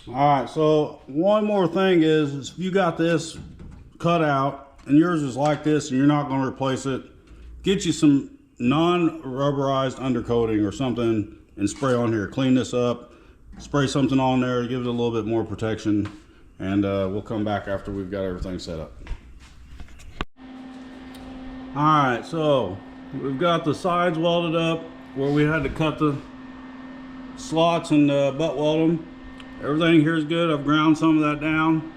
All right, so one more thing is if you got this cut out and yours is like this and you're not going to replace it, get you some non-rubberized undercoating or something and spray on here. Clean this up, spray something on there, give it a little bit more protection, and we'll come back after we've got everything set up. All right, so we've got the sides welded up where we had to cut the slots and butt weld them. Everything here is good. I've ground some of that down.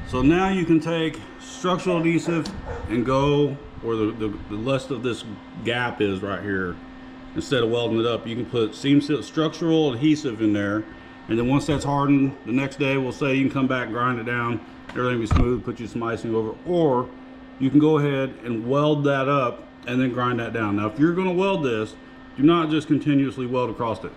So now you can take structural adhesive and go where the rest of this gap is right here. Instead of welding it up, you can put structural adhesive in there, and then once that's hardened, the next day we'll say you can come back, grind it down, everything will be smooth, put you some icing over, or you can go ahead and weld that up and then grind that down. Now if you're going to weld this, do not just continuously weld across it.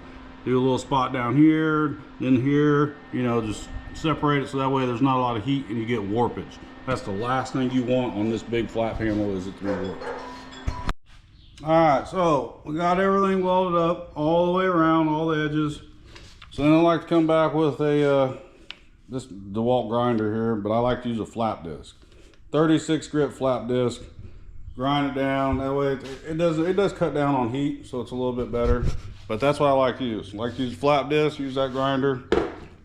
Do a little spot down here, then here, you know, just separate it so that way there's not a lot of heat and you get warpage. That's the last thing you want on this big flat panel, is it to be warped. All right, so we got everything welded up all the way around, all the edges. So then I like to come back with a this DeWalt grinder here, but I like to use a flap disc, 36 grit flap disc. Grind it down that way. It does cut down on heat, so it's a little bit better. But that's what I like to use. I like to use flap disc, use that grinder,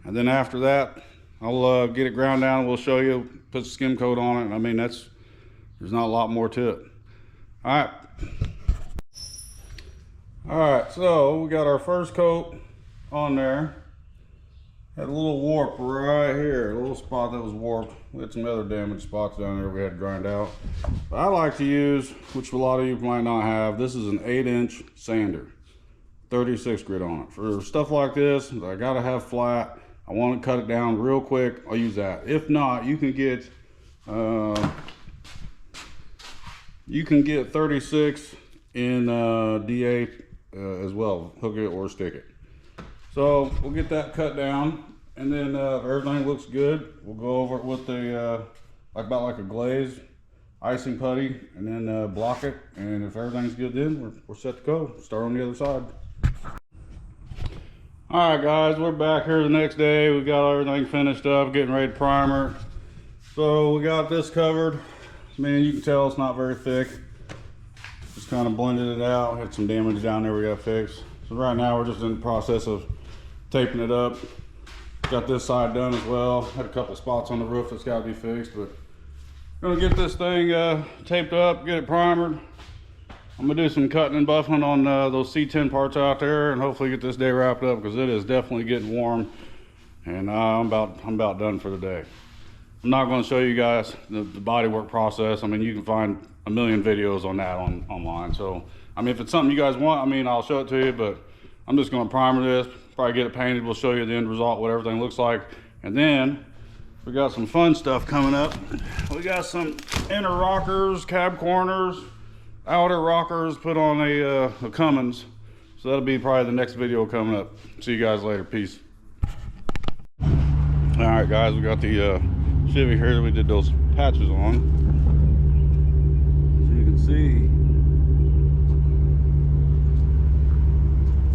and then after that, I'll get it ground down. We'll show you, put skim coat on it. I mean, there's not a lot more to it. All right, so we got our first coat on there. Had a little warp right here, a little spot that was warped. We had some other damaged spots down there we had to grind out. But I like to use, which a lot of you might not have, this is an 8-inch sander, 36 grit on it. For stuff like this, I gotta have flat, I want to cut it down real quick, I'll use that. If not, you can get 36 in D8 as well, hook it or stick it. So we'll get that cut down, and then if everything looks good, we'll go over it with the about like a glaze icing putty, and then block it. And if everything's good, then we're set to go. Start on the other side. All right, guys, we're back here the next day. We got everything finished up, getting ready to primer. So we got this covered. I mean, you can tell it's not very thick. Just kind of blended it out. Had some damage down there we got fixed. So right now we're just in the process of taping it up. Got this side done as well. Had a couple spots on the roof that's got to be fixed, but gonna get this thing taped up, get it primered. I'm gonna do some cutting and buffing on those C10 parts out there, and hopefully get this day wrapped up, because it is definitely getting warm, and I'm about done for the day. I'm not going to show you guys the body work process. I mean, you can find a million videos on that online. So I mean, if it's something you guys want, I mean, I'll show it to you, but I'm just going to primer this, probably get it painted. We'll show you the end result, what everything looks like. And then we got some fun stuff coming up. We got some inner rockers, cab corners, outer rockers put on a Cummins. So that'll be probably the next video coming up. See you guys later. Peace. All right, guys, we got the Chevy here that we did those patches on. As you can see,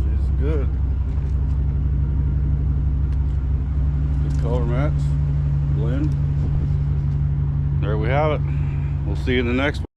she's good. Good color match, blend. There we have it. We'll see you in the next one.